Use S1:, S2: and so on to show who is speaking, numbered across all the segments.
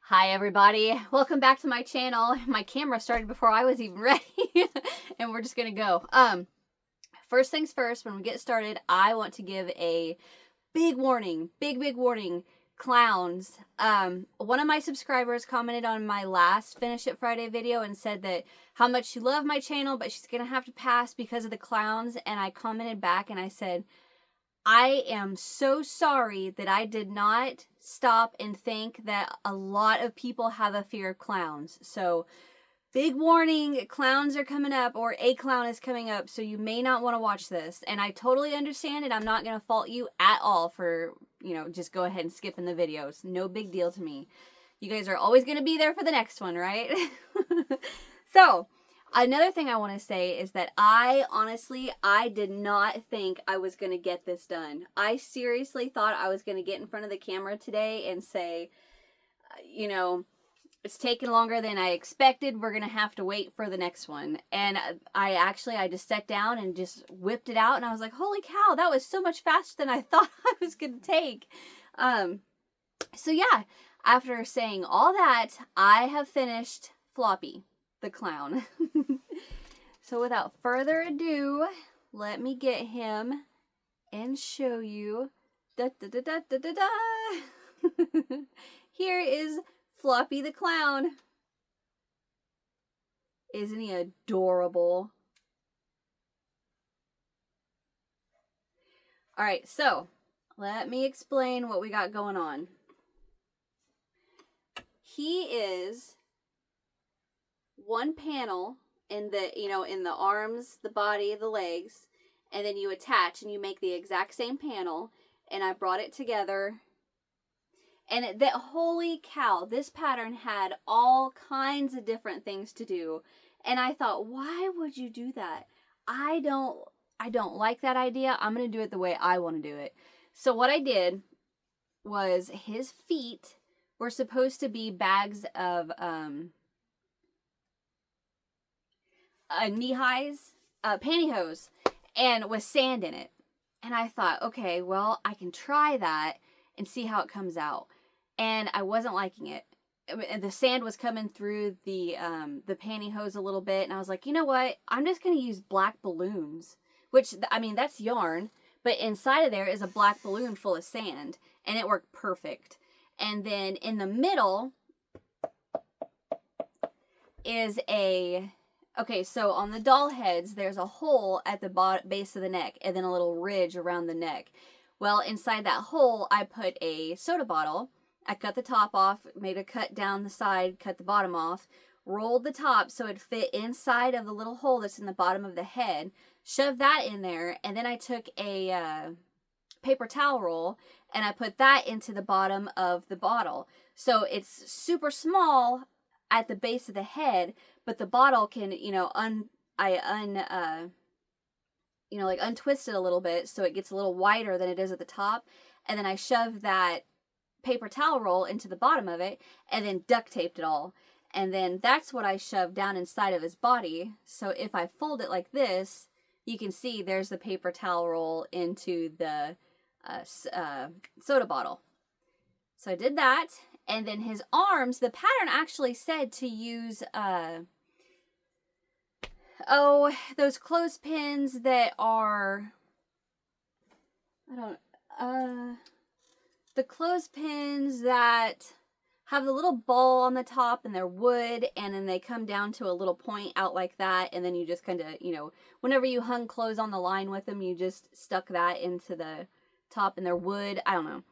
S1: Hi everybody, welcome back to my channel. My camera started before I was even ready and we're just gonna go. First things first, when we get started, I want to give a big warning, big warning. Clowns. One of my subscribers commented on my last Finish It Friday video and said that how much she loved my channel, but she's gonna have to pass because of the clowns, and I commented back and I said, I am so sorry that I did not stop and think that a lot of people have a fear of clowns. So, big warning, clowns are coming up, or a clown is coming up, so you may not want to watch this. And I totally understand it. I'm not going to fault you at all for, just go ahead and skipping the videos. No big deal to me. You guys are always going to be there for the next one, right? So, another thing I want to say is that I did not think I was going to get this done. I seriously thought I was going to get in front of the camera today and say, it's taken longer than I expected. We're going to have to wait for the next one. And I just sat down and just whipped it out. And I was like, holy cow, that was so much faster than I thought I was going to take. So yeah, after saying all that, I have finished Floppy the clown. So without further ado, let me get him and show you. Da, da, da, da, da, da, da. Here is Floppy the clown. Isn't he adorable? Alright, so let me explain what we got going on. He is one panel in the arms, the body, the legs, and then you attach and you make the exact same panel, and I brought it together, and holy cow, this pattern had all kinds of different things to do, and I thought, why would you do that? I don't like that idea. I'm going to do it the way I want to do it. So what I did was his feet were supposed to be bags of knee-highs, pantyhose, and with sand in it. And I thought, okay, well, I can try that and see how it comes out. And I wasn't liking it. The sand was coming through the pantyhose a little bit, and I was like, you know what? I'm just going to use black balloons, which, that's yarn, but inside of there is a black balloon full of sand, and it worked perfect. And then in the middle is okay, so on the doll heads, there's a hole at the base of the neck and then a little ridge around the neck. Well, inside that hole, I put a soda bottle. I cut the top off, made a cut down the side, cut the bottom off, rolled the top so it fit inside of the little hole that's in the bottom of the head, shoved that in there, and then I took a paper towel roll and I put that into the bottom of the bottle. So it's super small at the base of the head, but the bottle can, untwist it a little bit so it gets a little wider than it is at the top. And then I shoved that paper towel roll into the bottom of it and then duct taped it all. And then that's what I shoved down inside of his body. So if I fold it like this, you can see there's the paper towel roll into the soda bottle. So I did that. And then his arms, the pattern actually said to use, those clothespins that are, the clothespins that have the little ball on the top and they're wood, and then they come down to a little point out like that, and then you just kind of, whenever you hung clothes on the line with them, you just stuck that into the top, and they're wood. I don't know.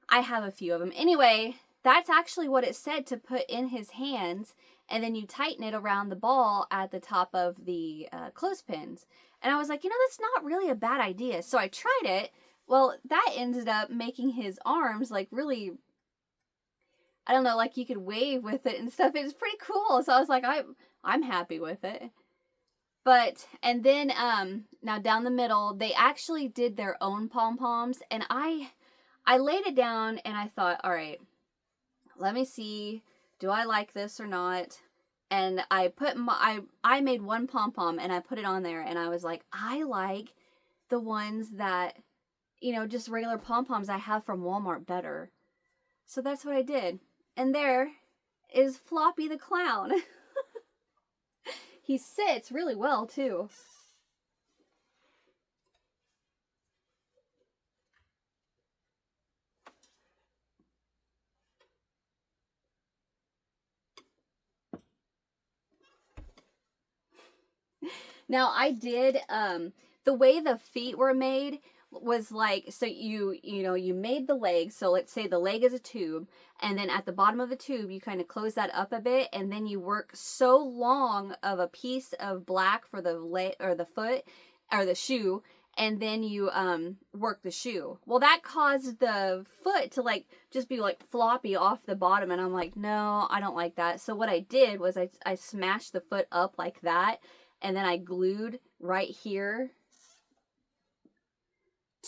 S1: I have a few of them. Anyway, that's actually what it said to put in his hands, and then you tighten it around the ball at the top of the clothespins. And I was like, that's not really a bad idea. So I tried it. Well, that ended up making his arms like really, I don't know, like you could wave with it and stuff. It was pretty cool. So I was like, I'm happy with it. But, and then, now down the middle, they actually did their own pom-poms, and I laid it down and I thought, all right, let me see, do I like this or not? And I made one pom-pom and I put it on there, and I was like, I like the ones that, just regular pom-poms I have from Walmart better. So that's what I did. And there is Floppy the clown. He sits really well, too. Now, I did, the way the feet were made was like, so you made the leg. So let's say the leg is a tube, and then at the bottom of the tube, you kind of close that up a bit, and then you work so long of a piece of black for the leg or the foot or the shoe, and then you work the shoe. Well, that caused the foot to like just be like floppy off the bottom, and I'm like, no, I don't like that. So what I did was I smashed the foot up like that, and then I glued right here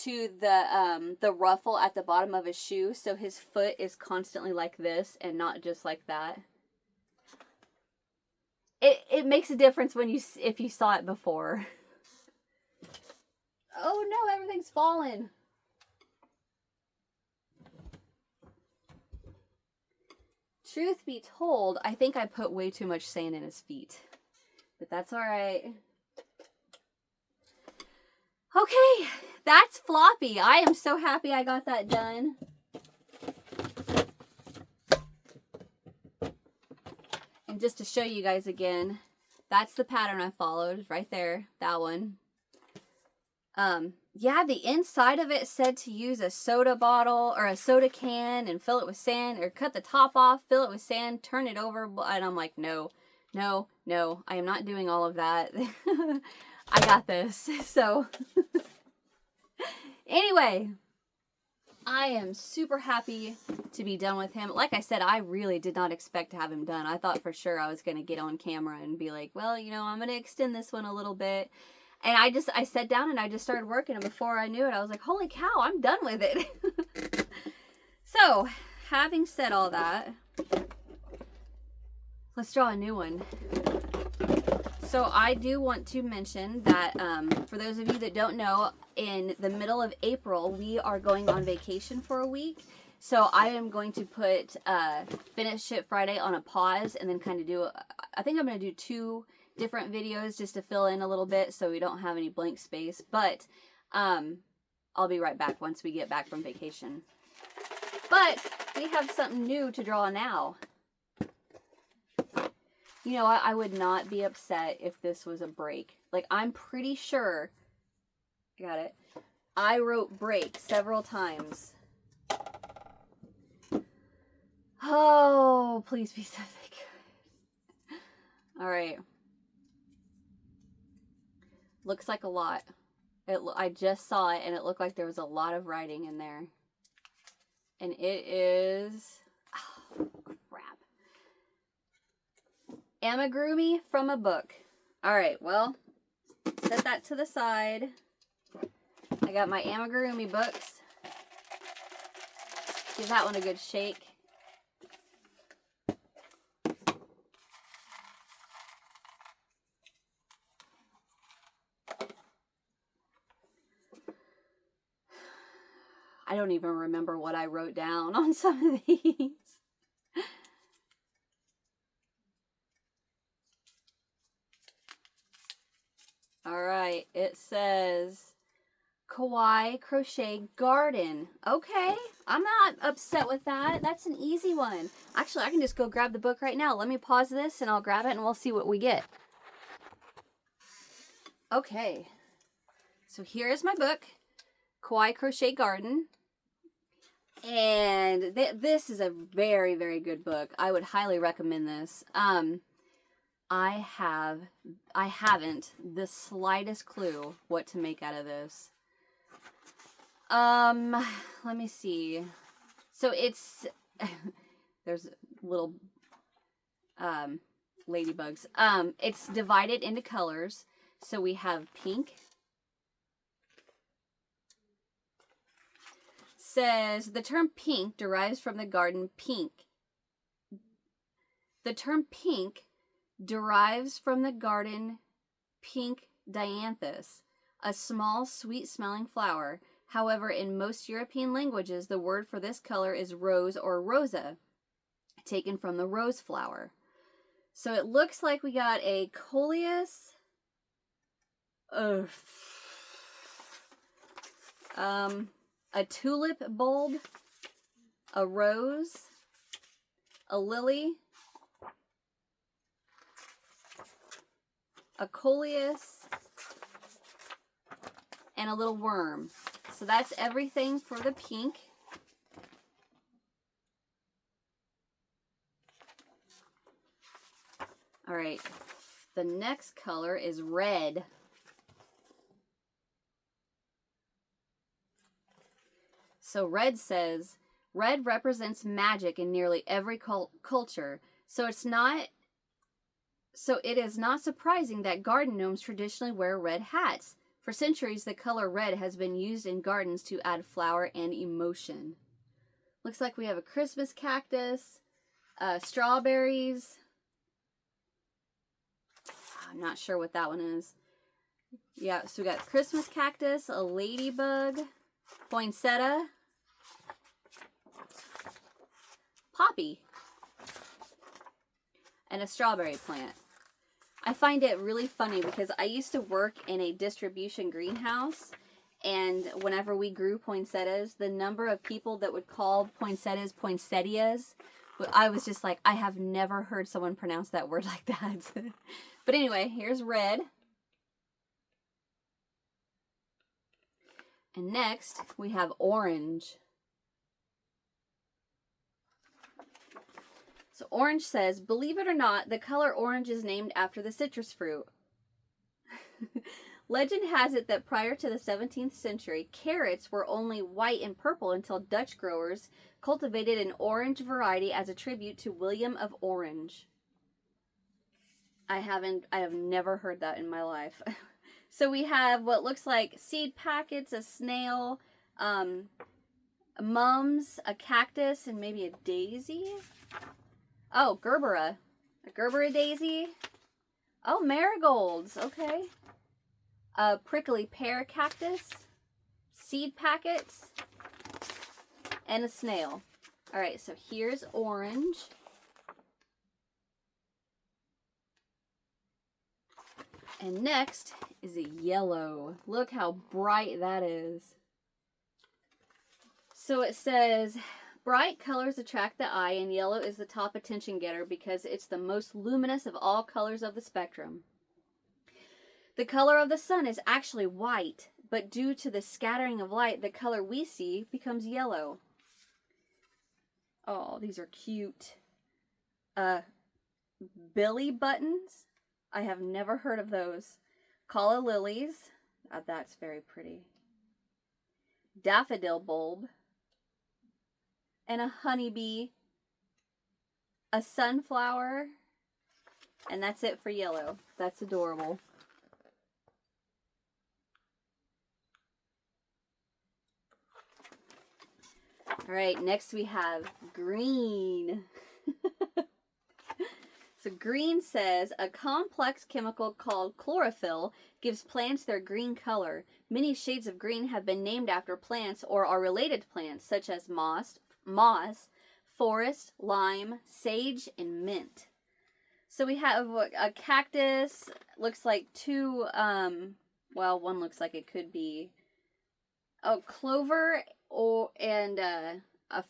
S1: to the ruffle at the bottom of his shoe, so his foot is constantly like this and not just like that. It makes a difference when if you saw it before. Oh no, everything's fallen. Truth be told, I think I put way too much sand in his feet. But that's alright. Okay, that's Floppy. I am so happy I got that done. And just to show you guys again, that's the pattern I followed right there, that one. Yeah, the inside of it said to use a soda bottle or a soda can and fill it with sand, or cut the top off, fill it with sand, turn it over, and I'm like, no, no, no, I am not doing all of that. I got this. So anyway, I am super happy to be done with him. Like I said, I really did not expect to have him done. I thought for sure I was going to get on camera and be like, well, you know, I'm going to extend this one a little bit. And I sat down and I just started working, and before I knew it, I was like, holy cow, I'm done with it. So, having said all that, let's draw a new one. So I do want to mention that for those of you that don't know, in the middle of April, we are going on vacation for a week. So I am going to put Finish It Friday on a pause, and then kind of do, I think I'm going to do 2 different videos just to fill in a little bit so we don't have any blank space. But I'll be right back once we get back from vacation. But we have something new to draw now. You know what? I would not be upset if this was a break. Like, I'm pretty sure, I got it, I wrote break several times. Oh, please be something good. All right. Looks like a lot. I just saw it, and it looked like there was a lot of writing in there. And it is, oh, crap. Amigurumi from a book. All right, well, set that to the side. I got my amigurumi books. Give that one a good shake. I don't even remember what I wrote down on some of these. All right, it says Kawaii Crochet Garden. Okay, I'm not upset with that. That's an easy one. Actually, I can just go grab the book right now. Let me pause this and I'll grab it and we'll see what we get. Okay, so here is my book, Kawaii Crochet Garden. And this is a very, very good book. I would highly recommend this. I haven't the slightest clue what to make out of this. Let me see. So it's, there's little, ladybugs. It's divided into colors. So we have pink. Says the term pink derives from the garden pink. The term pink derives from the garden pink dianthus, a small, sweet-smelling flower. However, in most European languages, the word for this color is rose or rosa. taken from the rose flower. So it looks like we got a coleus, a tulip bulb, a rose, a lily, a coleus, and a little worm. So that's everything for the pink. All right, the next color is red. So red says, red represents magic in nearly every culture. So it is not surprising that garden gnomes traditionally wear red hats. For centuries, the color red has been used in gardens to add flower and emotion. Looks like we have a Christmas cactus, strawberries. I'm not sure what that one is. Yeah, so we got Christmas cactus, a ladybug, poinsettia, poppy, and a strawberry plant. I find it really funny because I used to work in a distribution greenhouse, and whenever we grew poinsettias, the number of people that would call poinsettias poinsettias, I was just like, I have never heard someone pronounce that word like that. But anyway, here's red. And next, we have orange. So orange says, believe it or not, the color orange is named after the citrus fruit. Legend has it that prior to the 17th century, carrots were only white and purple until Dutch growers cultivated an orange variety as a tribute to William of Orange. I have never heard that in my life. So we have what looks like seed packets, a snail, mums, a cactus, and maybe a daisy. Oh, gerbera. A gerbera daisy. Oh, marigolds. Okay. A prickly pear cactus, seed packets, and a snail. All right, so here's orange. And next is a yellow. Look how bright that is. So it says, bright colors attract the eye, and yellow is the top attention getter because it's the most luminous of all colors of the spectrum. The color of the sun is actually white, but due to the scattering of light, the color we see becomes yellow. Oh, these are cute. Billy buttons. I have never heard of those. Calla lilies. That's very pretty. Daffodil bulb. And a honeybee. A sunflower. And that's it for yellow. That's adorable. All right, next we have green. So green says, a complex chemical called chlorophyll gives plants their green color. Many shades of green have been named after plants or are related to plants, such as moss, forest, lime, sage, and mint. So we have a cactus, looks like two, well, one looks like it could be, clover and a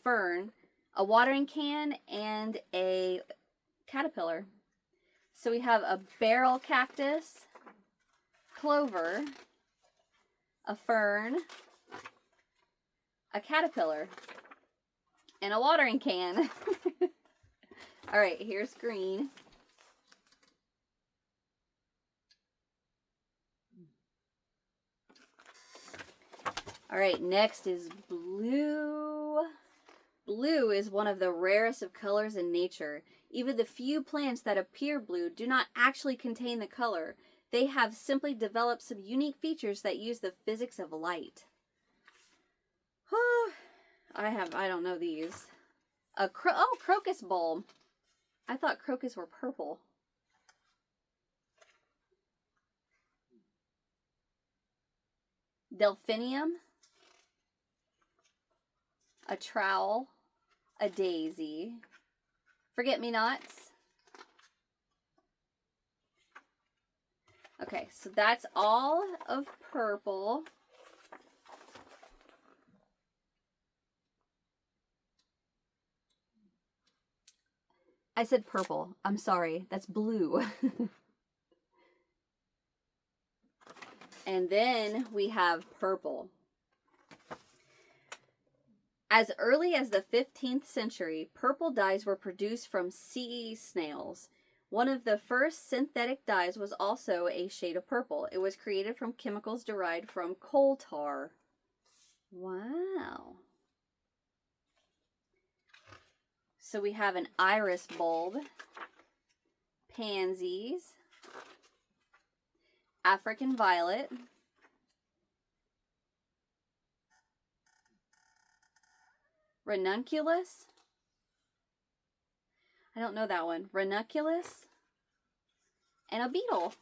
S1: fern, a watering can, and a caterpillar. So we have a barrel cactus, clover, a fern, a caterpillar, and a watering can. All right, here's green. All right, next is blue. Blue is one of the rarest of colors in nature. Even the few plants that appear blue do not actually contain the color. They have simply developed some unique features that use the physics of light. I don't know these. Crocus bulb. I thought crocus were purple. Delphinium. A trowel. A daisy. forget-me-nots. Okay, so that's all of purple. I said purple. I'm sorry. That's blue. And then we have purple. As early as the 15th century, purple dyes were produced from sea snails. One of the first synthetic dyes was also a shade of purple. It was created from chemicals derived from coal tar. Wow. So we have an iris bulb, pansies, African violet, ranunculus. I don't know that one. Ranunculus. And a beetle.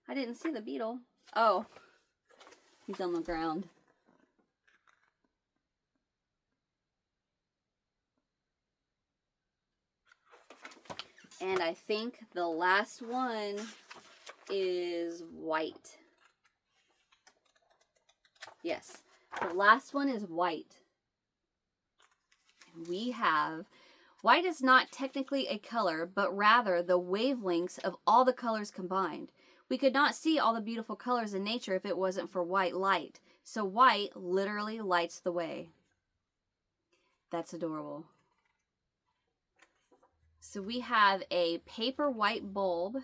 S1: I didn't see the beetle. Oh. He's on the ground. And I think the last one is white. Yes. The last one is white. We have... White is not technically a color, but rather the wavelengths of all the colors combined. We could not see all the beautiful colors in nature if it wasn't for white light. So white literally lights the way. That's adorable. So we have a paper white bulb.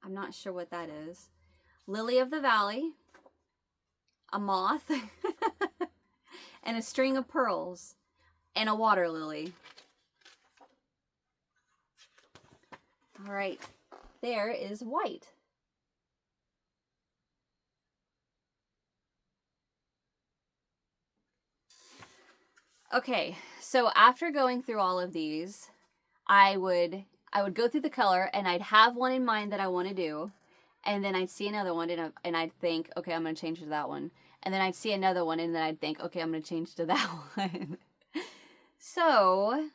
S1: I'm not sure what that is. Lily of the valley. A moth. And a string of pearls. And a water lily. All right, there is white. Okay, so after going through all of these, I would go through the color and I'd have one in mind that I want to do, and then I'd see another one and I'd think, okay, I'm going to change to that one. And then I'd see another one and then I'd think, okay, I'm going to change to that one. So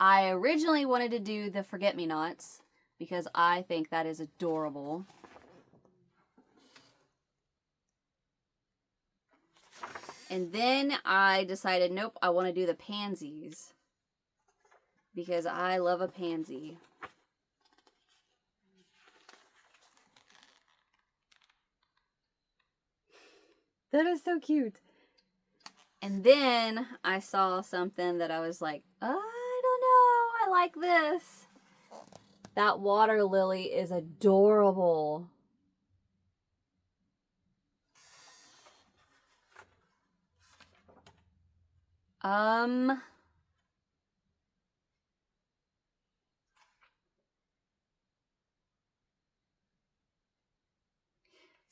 S1: I originally wanted to do the forget-me-nots because I think that is adorable. And then I decided, nope, I want to do the pansies because I love a pansy. That is so cute. And then I saw something that I was like, I don't know, I like this. That water lily is adorable.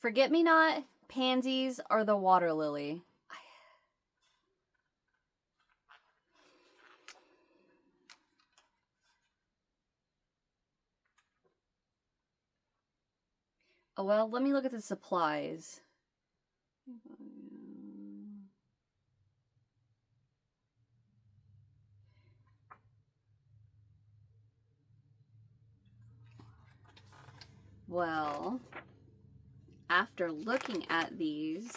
S1: Forget-me-not, pansies, or the water lily. Oh, well, let me look at the supplies. Well, after looking at these,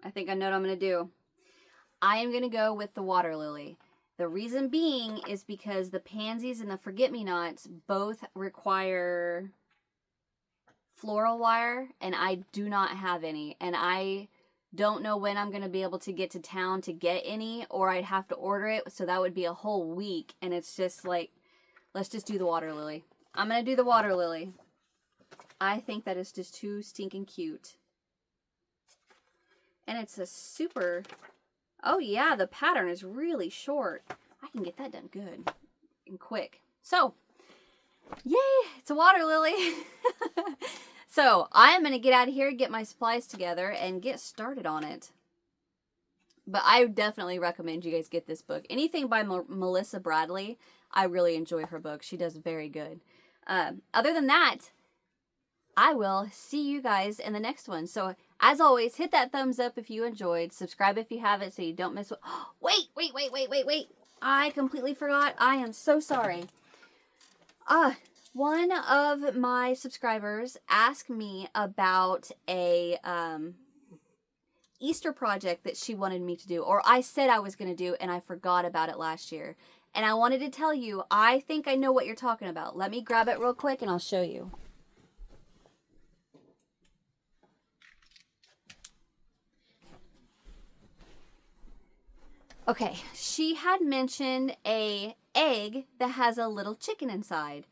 S1: I think I know what I'm going to do. I am going to go with the water lily. The reason being is because the pansies and the forget-me-nots both require floral wire, and I do not have any. And I don't know when I'm going to be able to get to town to get any, or I'd have to order it, so that would be a whole week. And it's just like, let's just do the water lily. I'm going to do the water lily. I think that is just too stinking cute. And it's a super... Oh yeah, the pattern is really short. I can get that done good and quick. So, yay, it's a water lily. So, I am going to get out of here, get my supplies together, and get started on it. But I definitely recommend you guys get this book. Anything by Melissa Bradley, I really enjoy her book. She does very good. Other than that, I will see you guys in the next one. So, As always, hit that thumbs up if you enjoyed. Subscribe if you haven't so you don't miss what... Wait. I completely forgot. I am so sorry. One of my subscribers asked me about a Easter project that she wanted me to do, or I said I was going to do, and I forgot about it last year. And I wanted to tell you, I think I know what you're talking about. Let me grab it real quick and I'll show you. Okay, she had mentioned a egg that has a little chicken inside.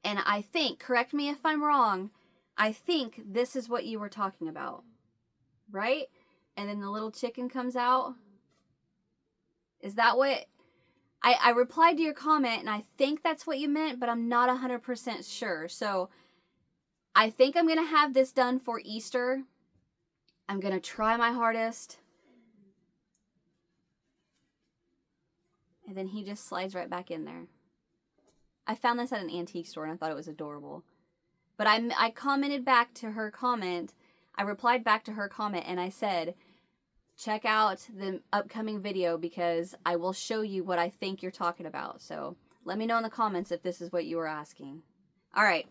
S1: And I think, correct me if I'm wrong, I think this is what you were talking about. Right? And then the little chicken comes out. Is that what... I replied to your comment, and I think that's what you meant, but I'm not 100% sure. So, I think I'm going to have this done for Easter. I'm going to try my hardest. And then he just slides right back in there. I found this at an antique store, and I thought it was adorable. But I commented back to her comment. I replied back to her comment, and I said... check out the upcoming video because I will show you what I think you're talking about. So let me know in the comments if this is what you were asking. All right.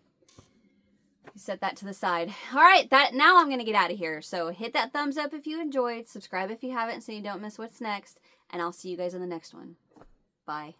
S1: Set that to the side. All right. Now I'm going to get out of here. So hit that thumbs up if you enjoyed. Subscribe if you haven't so you don't miss what's next. And I'll see you guys in the next one. Bye.